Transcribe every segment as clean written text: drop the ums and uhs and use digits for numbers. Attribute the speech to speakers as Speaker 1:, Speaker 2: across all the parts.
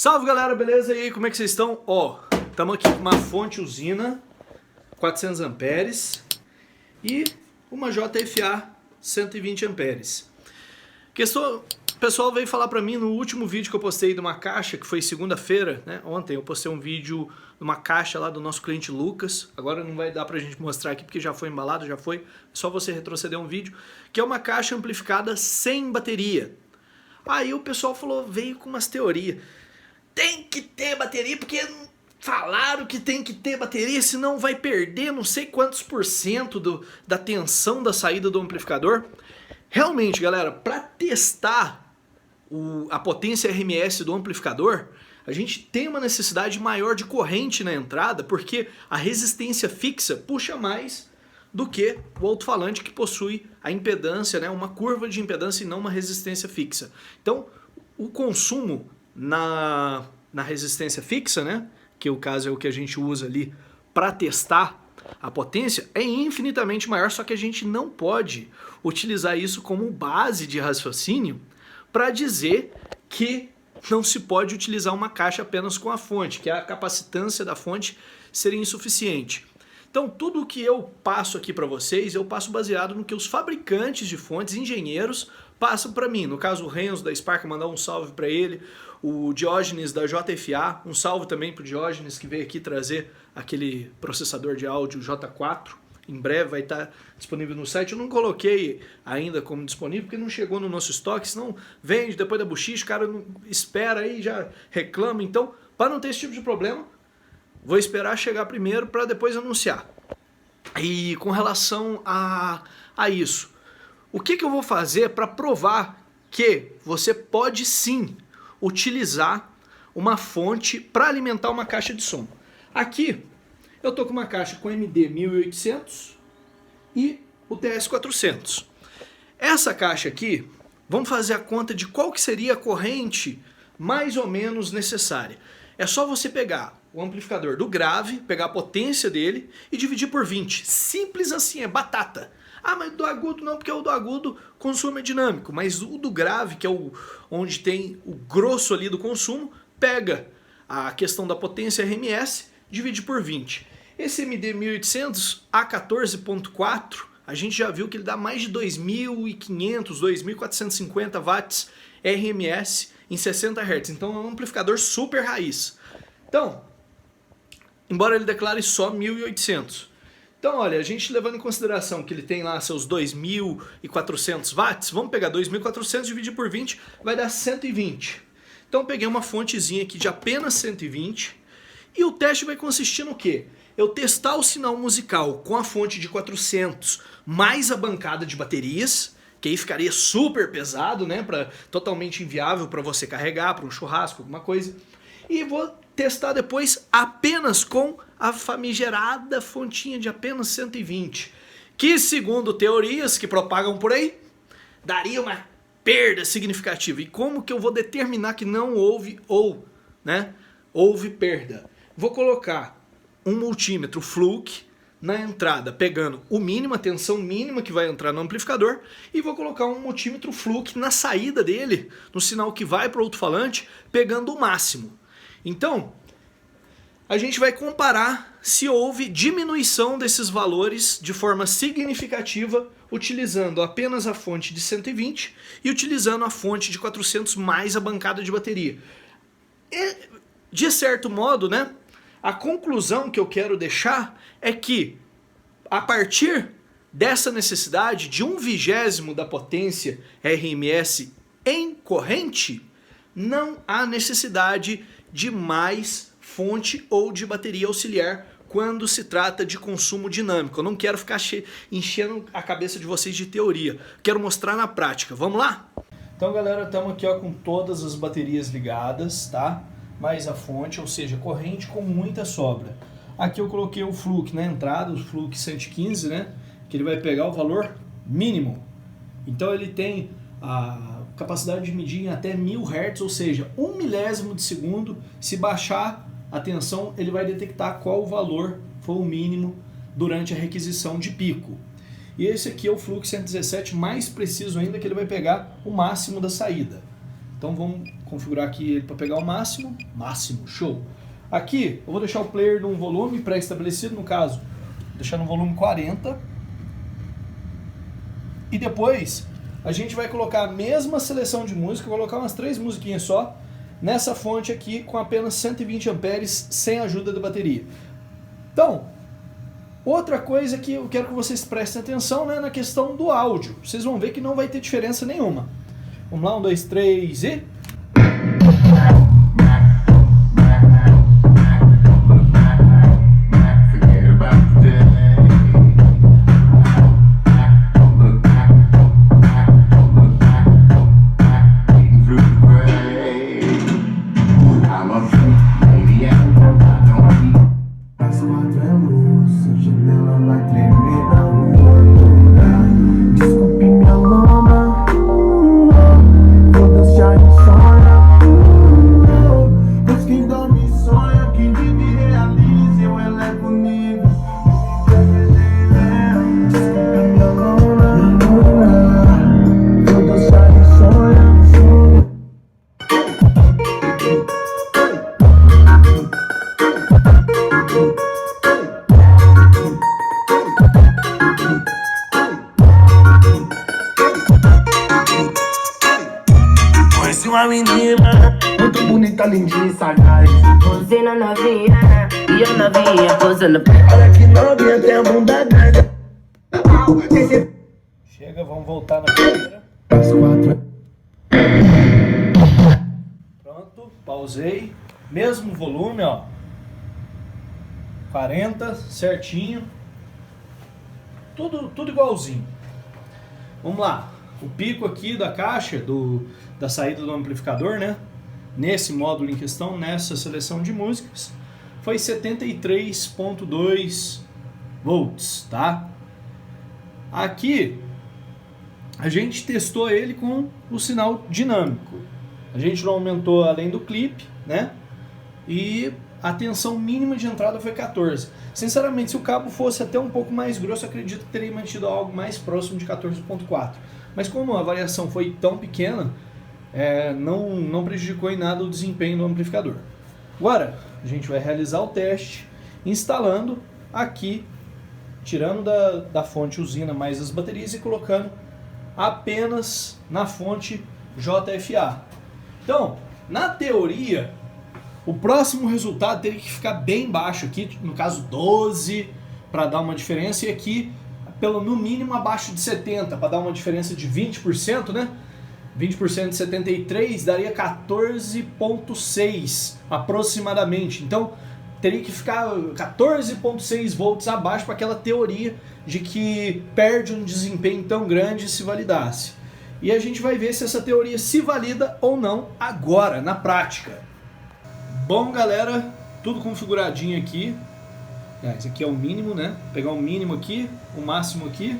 Speaker 1: Salve galera, beleza? E aí, como é que vocês estão? Ó, estamos aqui com uma fonte usina 400 amperes e uma JFA 120 amperes. O pessoal veio falar pra mim no último vídeo que eu postei de uma caixa, que foi segunda-feira, né? Ontem eu postei um vídeo de uma caixa lá do nosso cliente Lucas. Agora não vai dar pra gente mostrar aqui porque já foi embalado, já foi. É só você retroceder um vídeo. Que é uma caixa amplificada sem bateria. Aí o pessoal veio com umas teorias. Tem que ter bateria porque falaram que tem que ter bateria, senão vai perder não sei quantos % da tensão da saída do amplificador. Realmente, galera, para testar a potência RMS do amplificador, a gente tem uma necessidade maior de corrente na entrada, porque a resistência fixa puxa mais do que o alto-falante que possui a impedância, né, uma curva de impedância e não uma resistência fixa. Então, o consumo na resistência fixa, né, que o caso é o que a gente usa ali para testar a potência, é infinitamente maior, só que a gente não pode utilizar isso como base de raciocínio para dizer que não se pode utilizar uma caixa apenas com a fonte, que a capacitância da fonte seria insuficiente. Então tudo o que eu passo aqui para vocês, eu passo baseado no que os fabricantes de fontes, engenheiros, passam para mim. No caso o Renzo da Spark, mandar um salve para ele, o Diógenes da JFA, um salve também para o Diógenes que veio aqui trazer aquele processador de áudio J4. Em breve vai estar disponível no site. Eu não coloquei ainda como disponível porque não chegou no nosso estoque, senão vende depois da buchiche, o cara não espera aí, já reclama. Então, para não ter esse tipo de problema, vou esperar chegar primeiro para depois anunciar. E com relação a isso, o que eu vou fazer para provar que você pode sim utilizar uma fonte para alimentar uma caixa de som? Aqui eu tô com uma caixa com MD 1800 e o TS 400. Essa caixa aqui, vamos fazer a conta de qual que seria a corrente mais ou menos necessária. É só você pegar o amplificador do grave, pegar a potência dele e dividir por 20. Simples assim, é batata. Ah, mas do agudo não, porque o do agudo consumo é dinâmico. Mas o do grave, que é onde tem o grosso ali do consumo, pega a questão da potência RMS, divide por 20. Esse MD 1800 a 14.4, a gente já viu que ele dá mais de 2.500, 2.450 watts RMS em 60 Hz. Então é um amplificador super raiz. Então, embora ele declare só 1.800. Então, olha, a gente levando em consideração que ele tem lá seus 2.400 watts, vamos pegar 2.400 dividir por 20, vai dar 120. Então, eu peguei uma fontezinha aqui de apenas 120 e o teste vai consistir no quê? Eu testar o sinal musical com a fonte de 400 mais a bancada de baterias, que aí ficaria super pesado, né, totalmente inviável para você carregar, para um churrasco, alguma coisa. E vou testar depois apenas com a famigerada fontinha de apenas 120, que segundo teorias que propagam por aí, daria uma perda significativa. E como que eu vou determinar que não houve houve perda? Vou colocar um multímetro Fluke na entrada, pegando o mínimo, a tensão mínima que vai entrar no amplificador, e vou colocar um multímetro Fluke na saída dele, no sinal que vai para o alto-falante, pegando o máximo. Então, a gente vai comparar se houve diminuição desses valores de forma significativa utilizando apenas a fonte de 120 e utilizando a fonte de 400 mais a bancada de bateria. E, de certo modo, né, a conclusão que eu quero deixar é que, a partir dessa necessidade de 1/20 da potência RMS em corrente, não há necessidade de mais fonte ou de bateria auxiliar quando se trata de consumo dinâmico. Eu não quero ficar enchendo a cabeça de vocês de teoria. Quero mostrar na prática. Vamos lá? Então, galera, estamos aqui com todas as baterias ligadas, tá? Mais a fonte, ou seja, corrente com muita sobra. Aqui eu coloquei o Fluke na entrada, o Fluke 115, né? Que ele vai pegar o valor mínimo. Então ele tem a capacidade de medir em até 1000 Hz, ou seja, 1 milésimo de segundo. Se baixar a tensão, ele vai detectar qual o valor foi o mínimo durante a requisição de pico. E esse aqui é o Fluke 117 mais preciso ainda, que ele vai pegar o máximo da saída. Então vamos configurar aqui ele para pegar o máximo. Máximo, show. Aqui eu vou deixar o player num volume pré-estabelecido, no caso, vou deixar no volume 40. E depois a gente vai colocar a mesma seleção de música, vou colocar umas 3 musiquinhas só, nessa fonte aqui com apenas 120 amperes sem ajuda da bateria. Então, outra coisa que eu quero que vocês prestem atenção, né, na questão do áudio. Vocês vão ver que não vai ter diferença nenhuma. Vamos lá, 1, 2, 3 e...
Speaker 2: Uma menina muito bonita, lindinha e sagaz. Você na novinha e a novinha posando. Olha que novinha, tem a bunda grande.
Speaker 1: Chega, vamos voltar na câmera. Pronto, pausei. Mesmo volume, ó. 40, certinho. Tudo igualzinho. Vamos lá. O pico aqui da caixa, da saída do amplificador, né? Nesse módulo em questão, nessa seleção de músicas, foi 73.2 volts, tá? Aqui, a gente testou ele com o sinal dinâmico. A gente não aumentou além do clipe, né? E a tensão mínima de entrada foi 14. Sinceramente, se o cabo fosse até um pouco mais grosso, acredito que teria mantido algo mais próximo de 14.4. Mas como a variação foi tão pequena, não prejudicou em nada o desempenho do amplificador. Agora, a gente vai realizar o teste instalando aqui, tirando da fonte usina mais as baterias e colocando apenas na fonte JFA. Então, na teoria, o próximo resultado teria que ficar bem baixo aqui, no caso 12, para dar uma diferença, e aqui no mínimo abaixo de 70, para dar uma diferença de 20%, né? 20% de 73 daria 14.6 aproximadamente. Então teria que ficar 14.6 volts abaixo para aquela teoria de que perde um desempenho tão grande se validasse. E a gente vai ver se essa teoria se valida ou não agora, na prática. Bom, galera, tudo configuradinho aqui. Esse aqui é o mínimo, né? Vou pegar o mínimo aqui, o máximo aqui.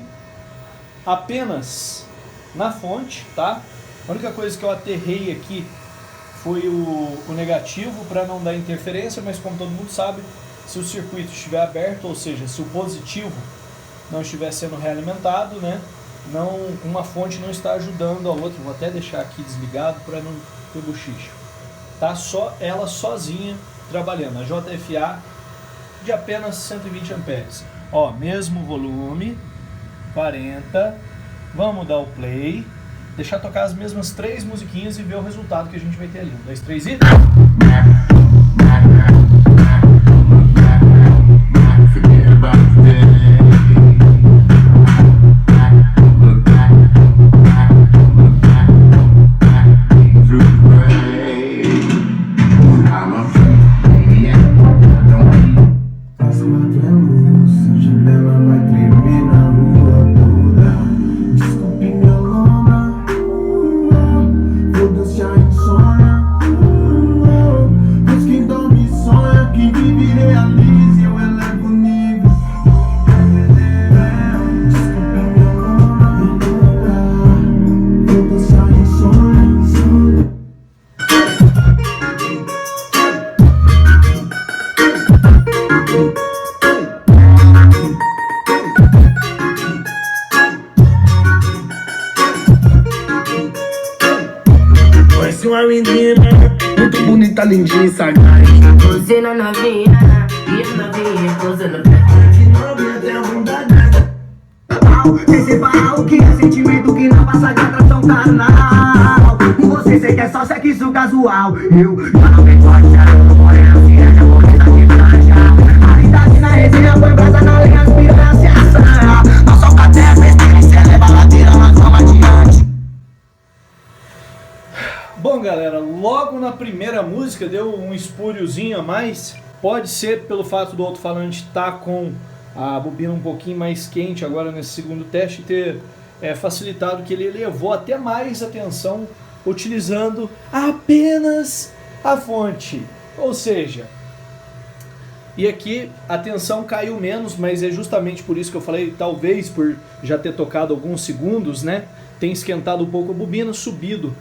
Speaker 1: Apenas na fonte, tá? A única coisa que eu aterrei aqui foi o negativo para não dar interferência, mas como todo mundo sabe, se o circuito estiver aberto, ou seja, se o positivo não estiver sendo realimentado, né? Uma fonte não está ajudando a outra. Vou até deixar aqui desligado para não ter bochicho. Tá só ela sozinha trabalhando. A JFA de apenas 120 amperes. Ó, mesmo volume, 40. Vamos dar o play, deixar tocar as mesmas 3 musiquinhas e ver o resultado que a gente vai ter ali. 1, 2, 3 e...
Speaker 3: Sonha, pois quem dorme sonha.
Speaker 2: uma menina muito bonita, lindinha e sagaz. Você na novinha e a novinha posando pra olha que novinha tem a bunda dada. Receba algo que é sentimento que não passa de atração carnal. E você quer só sexo casual. Eu já não me forte, morena, se é japonesa de franja. A idade na resenha põe brasa na lenha, aspira na seação. Não solta até besteira, cê leva a ladeira, mas vamos adiante.
Speaker 1: Bom, galera, logo na primeira música deu um espúriozinho a mais. Pode ser pelo fato do alto-falante estar com a bobina um pouquinho mais quente agora nesse segundo teste, ter facilitado que ele elevou até mais a tensão utilizando apenas a fonte. Ou seja, e aqui a tensão caiu menos, mas é justamente por isso que eu falei, talvez por já ter tocado alguns segundos, né, tem esquentado um pouco a bobina, subido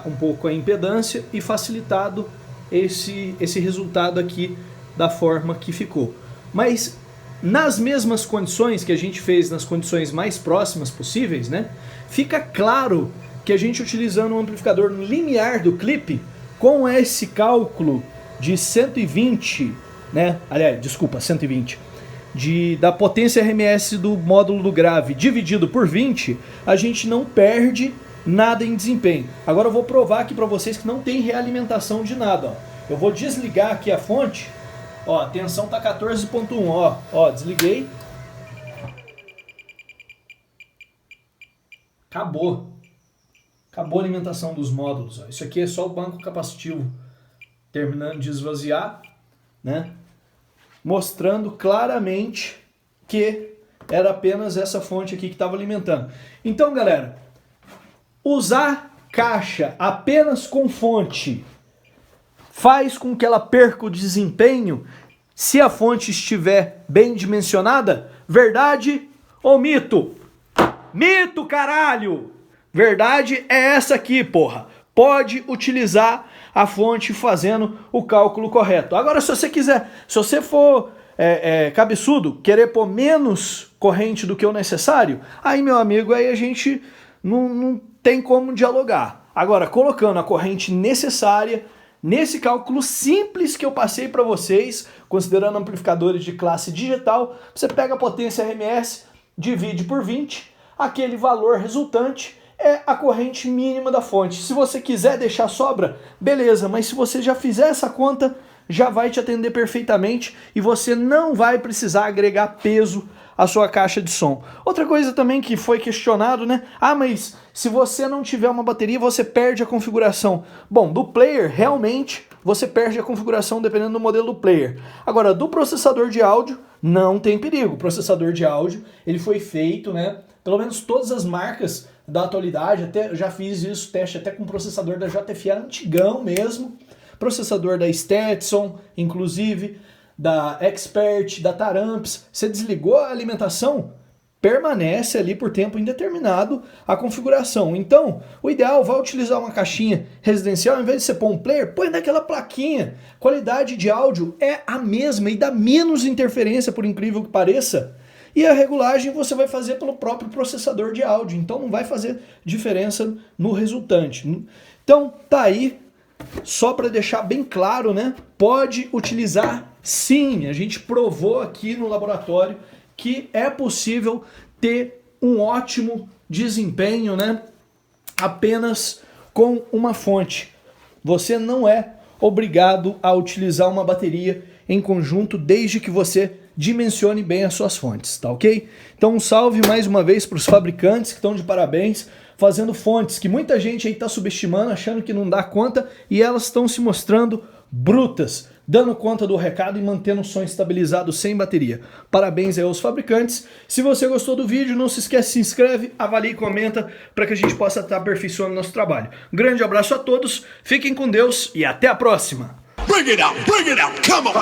Speaker 1: um pouco a impedância e facilitado esse resultado aqui da forma que ficou. Mas nas mesmas condições que a gente fez nas condições mais próximas possíveis, né, fica claro que a gente utilizando um amplificador linear do clipe com esse cálculo de 120, né, aliás, desculpa, 120, da potência RMS do módulo do grave dividido por 20, a gente não perde nada em desempenho. Agora eu vou provar aqui para vocês que não tem realimentação de nada. Ó. Eu vou desligar aqui a fonte. Ó, a tensão tá 14.1, ó, desliguei. Acabou a alimentação dos módulos, ó. Isso aqui é só o banco capacitivo terminando de esvaziar, né? Mostrando claramente que era apenas essa fonte aqui que estava alimentando. Então, galera, usar caixa apenas com fonte faz com que ela perca o desempenho se a fonte estiver bem dimensionada? Verdade ou mito? Mito, caralho! Verdade é essa aqui, porra. Pode utilizar a fonte fazendo o cálculo correto. Agora, se você quiser, se você for cabeçudo, querer pôr menos corrente do que o necessário, aí, meu amigo, aí a gente não tem como dialogar. Agora, colocando a corrente necessária, nesse cálculo simples que eu passei para vocês, considerando amplificadores de classe digital, você pega a potência RMS, divide por 20, aquele valor resultante é a corrente mínima da fonte. Se você quiser deixar sobra, beleza, mas se você já fizer essa conta, já vai te atender perfeitamente e você não vai precisar agregar peso à sua caixa de som. Outra coisa também que foi questionado, né? Ah, mas se você não tiver uma bateria, você perde a configuração. Bom, do player, realmente, você perde a configuração dependendo do modelo do player. Agora, do processador de áudio, não tem perigo. O processador de áudio, ele foi feito, né? Pelo menos todas as marcas da atualidade, até já fiz isso, teste até com processador da JFA antigão mesmo, processador da Stetson, inclusive, da Expert, da Taramps. Você desligou a alimentação, permanece ali por tempo indeterminado a configuração. Então, o ideal, vai utilizar uma caixinha residencial, ao invés de você pôr um player, põe naquela plaquinha. Qualidade de áudio é a mesma e dá menos interferência, por incrível que pareça. E a regulagem você vai fazer pelo próprio processador de áudio, então não vai fazer diferença no resultante. Então, tá aí, só para deixar bem claro, né? Pode utilizar sim, a gente provou aqui no laboratório que é possível ter um ótimo desempenho, né? Apenas com uma fonte. Você não é obrigado a utilizar uma bateria em conjunto, desde que você dimensione bem as suas fontes, tá ok? Então um salve mais uma vez para os fabricantes que estão de parabéns, fazendo fontes que muita gente aí está subestimando, achando que não dá conta, e elas estão se mostrando brutas, dando conta do recado e mantendo o som estabilizado sem bateria. Parabéns aí aos fabricantes. Se você gostou do vídeo, não se esquece, se inscreve, avalie e comenta para que a gente possa estar aperfeiçoando nosso trabalho. Um grande abraço a todos, fiquem com Deus e até a próxima!
Speaker 3: Bring it out, come on!